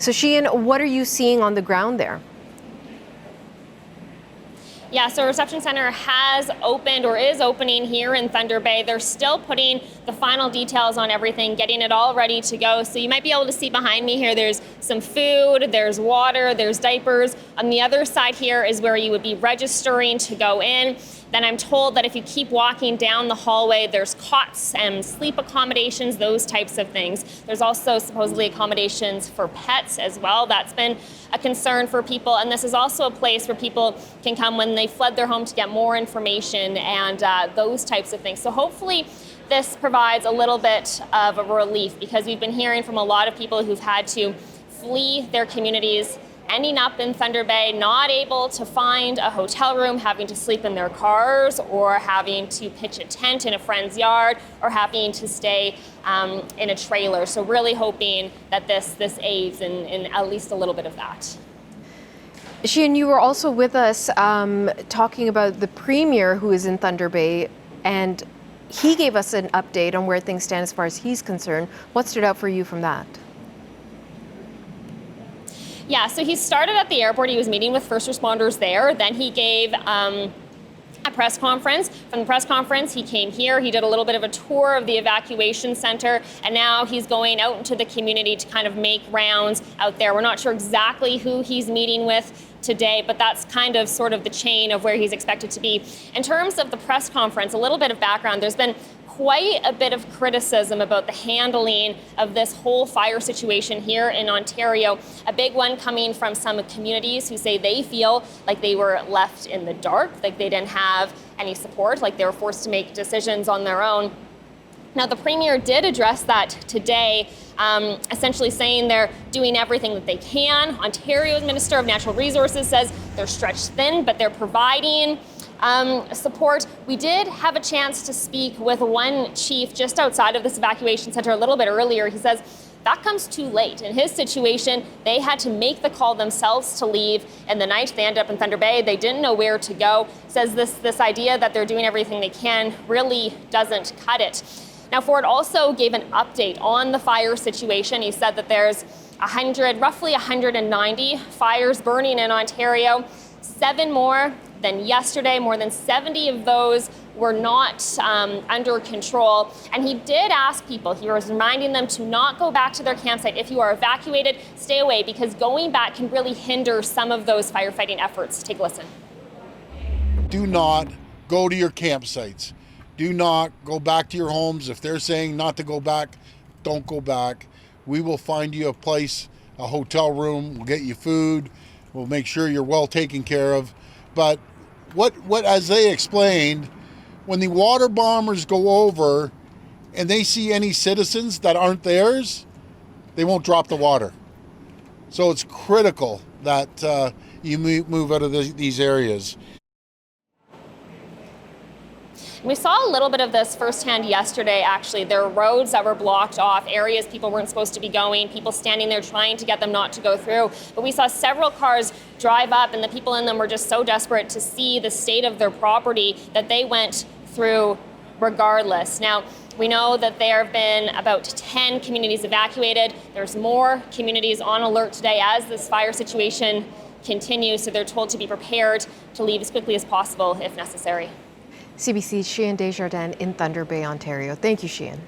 So Sheehan, what are you seeing on the ground there? Yeah, so Reception Center has opened or is opening here in Thunder Bay. They're still putting the final details on everything, getting it all ready to go. So you might be able to see behind me here, there's some food, there's water, there's diapers. On the other side here is where you would be registering to go in. Then I'm told that if you keep walking down the hallway, there's cots and sleep accommodations, those types of things. There's also supposedly accommodations for pets as well. That's been a concern for people. And this is also a place where people can come when they fled their home to get more information and those types of things. So hopefully this provides a little bit of a relief, because we've been hearing from a lot of people who've had to flee their communities, ending up in Thunder Bay, not able to find a hotel room, having to sleep in their cars, or having to pitch a tent in a friend's yard, or having to stay in a trailer. So really hoping that this aids in at least a little bit of that. Sheehan, you were also with us talking about the Premier who is in Thunder Bay, and he gave us an update on where things stand as far as he's concerned. What stood out for you from that? Yeah, so he started at the airport. He was meeting with first responders there. Then he gave a press conference. From the press conference, he came here. He did a little bit of a tour of the evacuation center, and now he's going out into the community to kind of make rounds out there. We're not sure exactly who he's meeting with today, but that's kind of sort of the chain of where he's expected to be. In terms of the press conference, a little bit of background, there's been quite a bit of criticism about the handling of this whole fire situation here in Ontario. A big one coming from some communities who say they feel like they were left in the dark, like they didn't have any support, like they were forced to make decisions on their own. Now, the Premier did address that today, essentially saying they're doing everything that they can. Ontario's Minister of Natural Resources says they're stretched thin, but they're providing support. We did have a chance to speak with one chief just outside of this evacuation center a little bit earlier. He says that comes too late. In his situation, they had to make the call themselves to leave in the night. They ended up in Thunder Bay. They didn't know where to go. Says this idea that they're doing everything they can really doesn't cut it. Now, Ford also gave an update on the fire situation. He said that there's roughly 190 fires burning in Ontario, 7 more than yesterday. More than 70 of those were not under control. And he did ask people, he was reminding them to not go back to their campsite. If you are evacuated, stay away, because going back can really hinder some of those firefighting efforts. Take a listen. Do not go to your campsites. Do not go back to your homes. If they're saying not to go back, don't go back. We will find you a place, a hotel room. We'll get you food. We'll make sure you're well taken care of. But what as they explained, when the water bombers go over and they see any citizens that aren't theirs, they won't drop the water. So it's critical that you move out of these areas. We saw a little bit of this firsthand yesterday, actually. There were roads that were blocked off, areas people weren't supposed to be going, people standing there trying to get them not to go through. But we saw several cars drive up, and the people in them were just so desperate to see the state of their property that they went through regardless. Now, we know that there have been about 10 communities evacuated. There's more communities on alert today as this fire situation continues, so they're told to be prepared to leave as quickly as possible if necessary. CBC's Sheehan Desjardins in Thunder Bay, Ontario. Thank you, Sheehan.